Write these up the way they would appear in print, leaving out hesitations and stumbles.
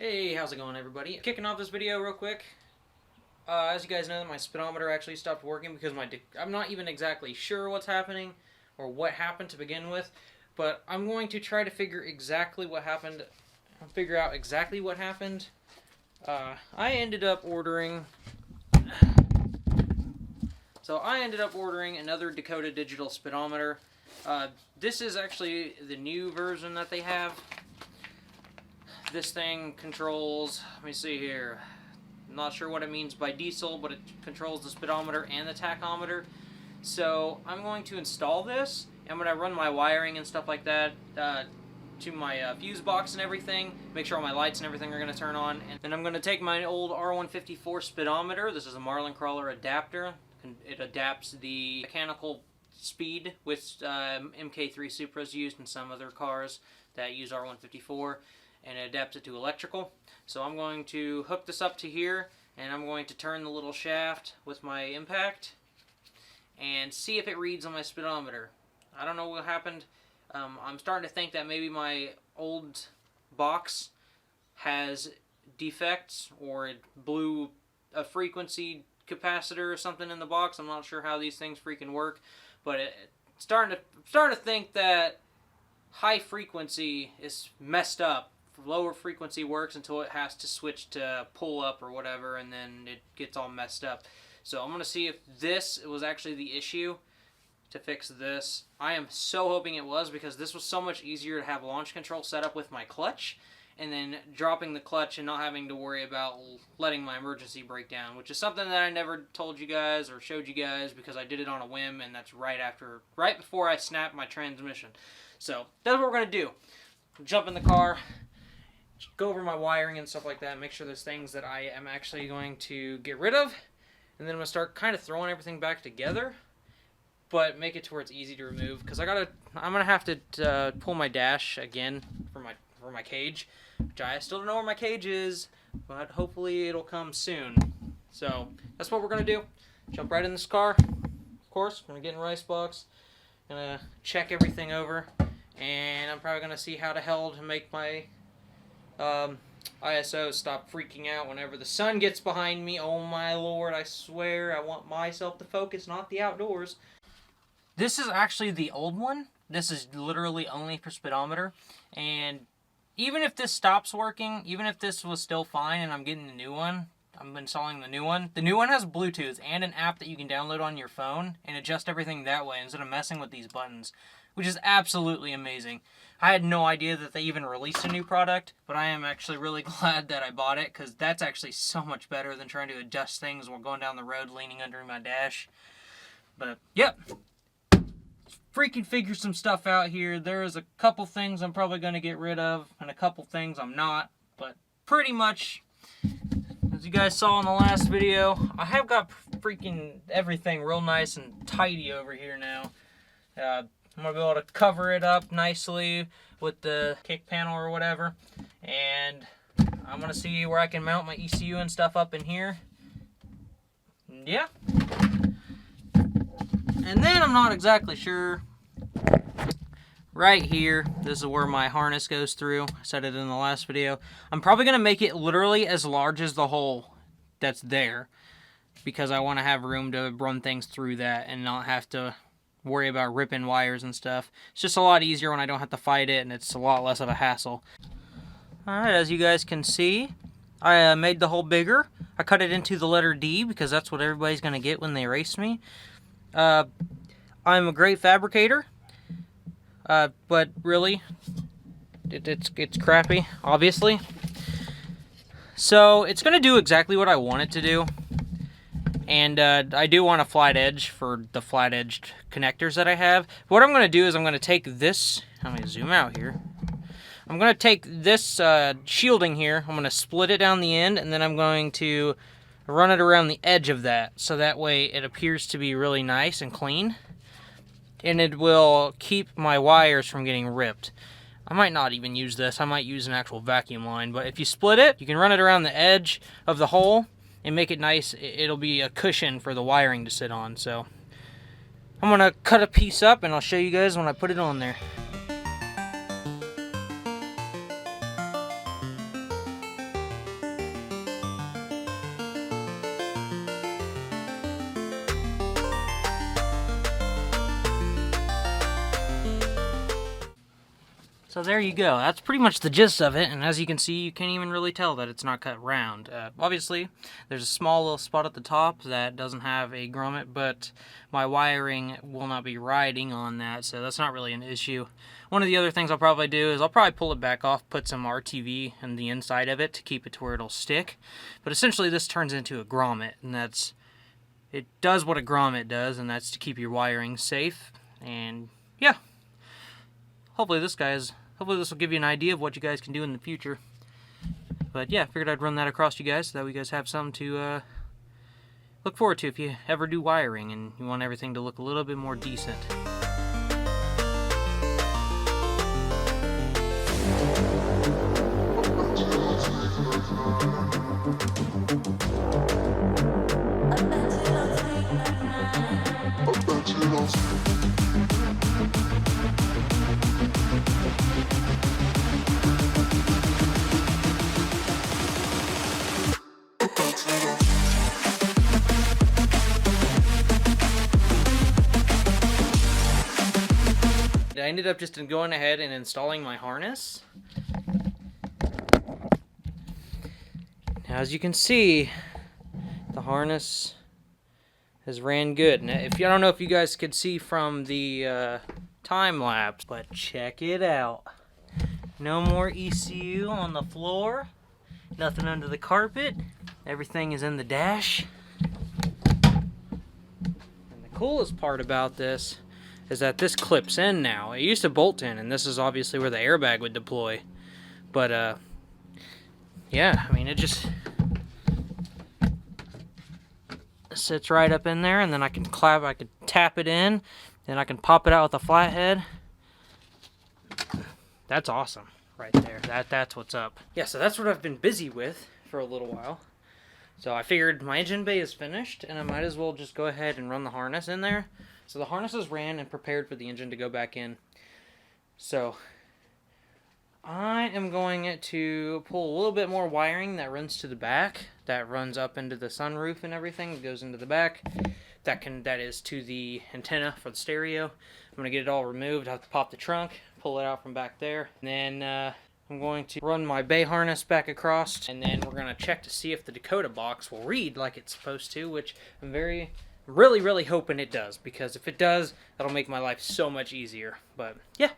Hey, how's it going, everybody? Kicking off this video real quick. As you guys know, my speedometer actually stopped working because I'm not even exactly sure what's happening or what happened to begin with, but I'm going to try to figure out exactly what happened. I ended up ordering another Dakota digital speedometer. This is actually the new version that they have. This thing controls, let me see here, I'm not sure what it means by diesel, but it controls the speedometer and the tachometer. So I'm going to install this. I'm going to run my wiring and stuff like that to my fuse box and everything, make sure all my lights and everything are going to turn on. And then I'm going to take my old R154 speedometer. This is a Marlin Crawler adapter. It adapts the mechanical speed with MK3 Supras used in some other cars that use R154. And it adapts it to electrical. So I'm going to hook this up to here, and I'm going to turn the little shaft with my impact and see if it reads on my speedometer. I don't know what happened. I'm starting to think that maybe my old box has defects, or it blew a frequency capacitor or something in the box. I'm not sure how these things freaking work, but I'm starting to think that high frequency is messed up. Lower frequency works until it has to switch to pull up or whatever, and then it gets all messed up. So I'm going to see if this was actually the issue to fix this. I am so hoping it was, because this was so much easier to have launch control set up with my clutch, and then dropping the clutch and not having to worry about letting my emergency brake down, which is something that I never told you guys or showed you guys because I did it on a whim, and that's right before I snapped my transmission. So that's what we're going to do. Jump in the car, go over my wiring and stuff like that, make sure there's things that I am actually going to get rid of, and then I'm going to start kind of throwing everything back together, but make it to where it's easy to remove, because I'm going to have to pull my dash again for my cage, which I still don't know where my cage is, but hopefully it'll come soon. So that's what we're going to do. Jump right in this car. Of course, I'm going to get in rice box, going to check everything over, and I'm probably going to see how the hell to make my ISO stop freaking out whenever the sun gets behind me. Oh my lord, I swear I want myself to focus, not the outdoors. This is actually the old one. This is literally only for speedometer, and even if this stops working, even if this was still fine and I'm getting the new one, I'm installing the new one has Bluetooth and an app that you can download on your phone and adjust everything that way instead of messing with these buttons, which is absolutely amazing. I had no idea that they even released a new product, but I am actually really glad that I bought it, because that's actually so much better than trying to adjust things while going down the road leaning under my dash. But, yep. Freaking figure some stuff out here. There is a couple things I'm probably going to get rid of, and a couple things I'm not. But pretty much, as you guys saw in the last video, I have got freaking everything real nice and tidy over here now. I'm going to be able to cover it up nicely with the kick panel or whatever. And I'm going to see where I can mount my ECU and stuff up in here. Yeah. And then I'm not exactly sure. Right here, this is where my harness goes through. I said it in the last video. I'm probably going to make it literally as large as the hole that's there, because I want to have room to run things through that and not have to worry about ripping wires and stuff. It's just a lot easier when I don't have to fight it, and it's a lot less of a hassle. Alright, as you guys can see, I made the hole bigger. I cut it into the letter D because that's what everybody's going to get when they race me. I'm a great fabricator, but really, it's crappy, obviously. So it's going to do exactly what I want it to do. And I do want a flat edge for the flat-edged connectors that I have. What I'm going to do is I'm going to take this, let me zoom out here. I'm going to take this shielding here, I'm going to split it down the end, and then I'm going to run it around the edge of that, so that way it appears to be really nice and clean. And it will keep my wires from getting ripped. I might not even use this, I might use an actual vacuum line, but if you split it, you can run it around the edge of the hole and make it nice. It'll be a cushion for the wiring to sit on. So I'm going to cut a piece up and I'll show you guys when I put it on there. So there you go. That's pretty much the gist of it, and as you can see, you can't even really tell that it's not cut round. Obviously, there's a small little spot at the top that doesn't have a grommet, but my wiring will not be riding on that, so that's not really an issue. One of the other things I'll probably do is I'll probably pull it back off, put some RTV in the inside of it to keep it to where it'll stick. But essentially, this turns into a grommet, and it does what a grommet does, and that's to keep your wiring safe. And yeah, hopefully this will give you an idea of what you guys can do in the future. But yeah, figured I'd run that across you guys so that you guys have something to look forward to if you ever do wiring and you want everything to look a little bit more decent. I ended up just going ahead and installing my harness. Now, as you can see, the harness has ran good. Now, I don't know if you guys could see from the time lapse, but check it out. No more ECU on the floor, nothing under the carpet. Everything is in the dash. And the coolest part about this is that this clips in now. It used to bolt in, and this is obviously where the airbag would deploy. But yeah, I mean, it just sits right up in there, and then I can tap it in, then I can pop it out with a flathead. That's awesome right there. That's what's up. Yeah, so that's what I've been busy with for a little while. So I figured my engine bay is finished, and I might as well just go ahead and run the harness in there. So the harness is ran and prepared for the engine to go back in. So I am going to pull a little bit more wiring that runs to the back, that runs up into the sunroof and everything, that goes into the back. That is to the antenna for the stereo. I'm going to get it all removed. I have to pop the trunk, pull it out from back there. And then I'm going to run my bay harness back across, and then we're going to check to see if the Dakota box will read like it's supposed to, which I'm really hoping it does, because if it does, that'll make my life so much easier. But yeah,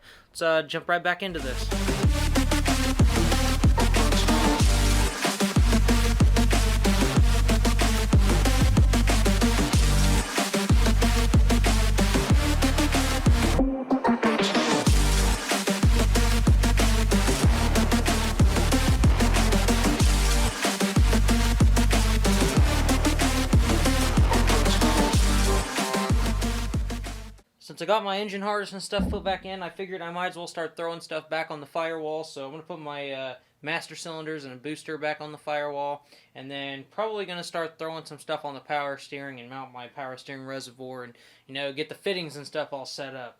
let's jump right back into this. Since I got my engine harness and stuff put back in, I figured I might as well start throwing stuff back on the firewall. So I'm going to put my master cylinders and a booster back on the firewall, and then probably going to start throwing some stuff on the power steering and mount my power steering reservoir and, you know, get the fittings and stuff all set up.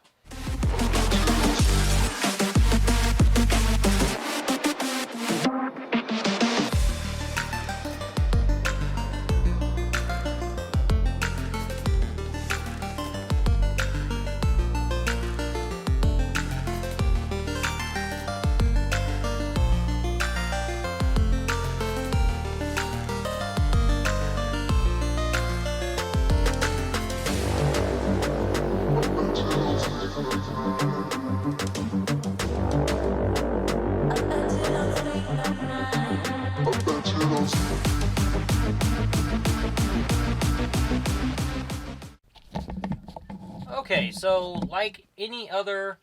Okay, so like any other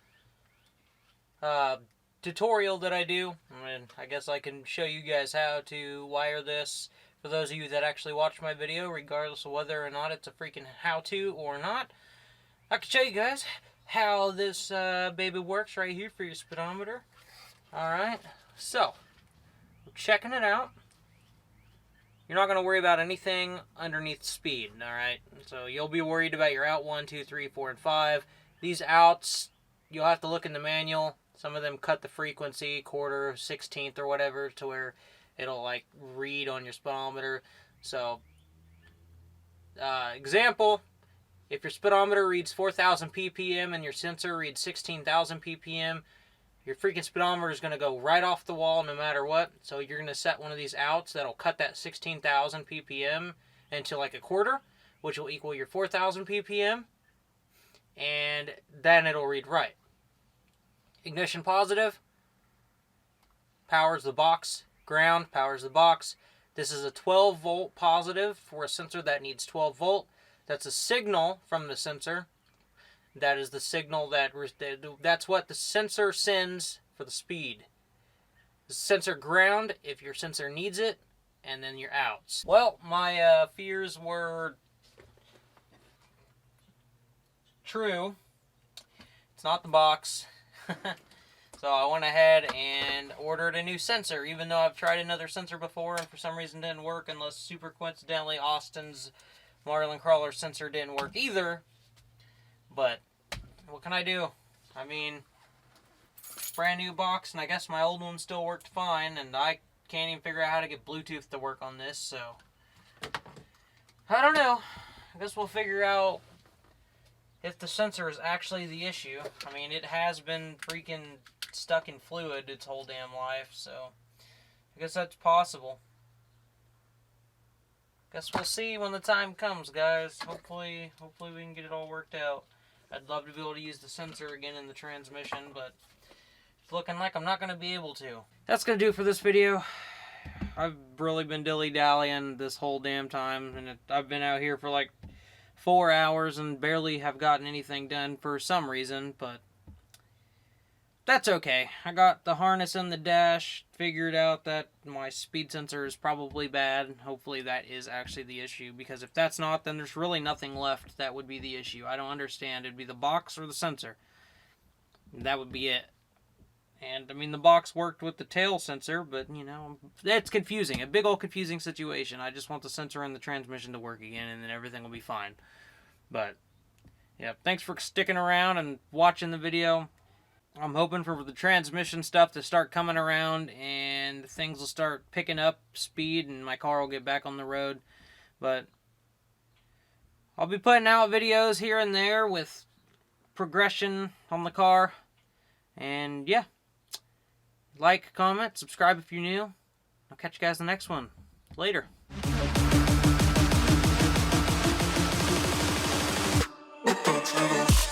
tutorial that I do, I guess I can show you guys how to wire this for those of you that actually watch my video, regardless of whether or not it's a freaking how-to or not. I can show you guys how this baby works right here for your speedometer. Alright, so we're checking it out. You're not going to worry about anything underneath speed, alright? So you'll be worried about your out 1, 2, 3, 4, and 5. These outs, you'll have to look in the manual. Some of them cut the frequency, quarter, 16th, or whatever, to where it'll like read on your speedometer. So, example, if your speedometer reads 4,000 ppm and your sensor reads 16,000 ppm, your freaking speedometer is going to go right off the wall no matter what. So you're going to set one of these outs that'll cut that 16,000 ppm into like a quarter, which will equal your 4,000 ppm. And then it'll read right. Ignition positive powers the box. Ground powers the box. This is a 12 volt positive for a sensor that needs 12 volt. That's a signal from the sensor. That is the signal that's what the sensor sends for the speed. The sensor ground if your sensor needs it, and then your outs. Well, my fears were true. It's not the box. So I went ahead and ordered a new sensor, even though I've tried another sensor before and for some reason didn't work, unless super coincidentally Austin's Marlin Crawler sensor didn't work either. But what can I do? I mean, brand new box, and I guess my old one still worked fine, and I can't even figure out how to get Bluetooth to work on this, so I don't know. I guess we'll figure out if the sensor is actually the issue. I mean, it has been freaking stuck in fluid its whole damn life, so I guess that's possible. Guess we'll see when the time comes, guys. Hopefully we can get it all worked out. I'd love to be able to use the sensor again in the transmission, but it's looking like I'm not going to be able to. That's going to do it for this video. I've really been dilly-dallying this whole damn time, and I've been out here for like 4 hours and barely have gotten anything done for some reason, but that's okay. I got the harness in the dash, figured out that my speed sensor is probably bad. Hopefully that is actually the issue, because if that's not, then there's really nothing left that would be the issue. I don't understand. It'd be the box or the sensor. That would be it. And, I mean, the box worked with the tail sensor, but, you know, it's confusing. A big old confusing situation. I just want the sensor and the transmission to work again, and then everything will be fine. But, yeah, thanks for sticking around and watching the video. I'm hoping for the transmission stuff to start coming around and things will start picking up speed and my car will get back on the road. But I'll be putting out videos here and there with progression on the car. And yeah, like, comment, subscribe if you're new. I'll catch you guys in the next one. Later. With the trouble.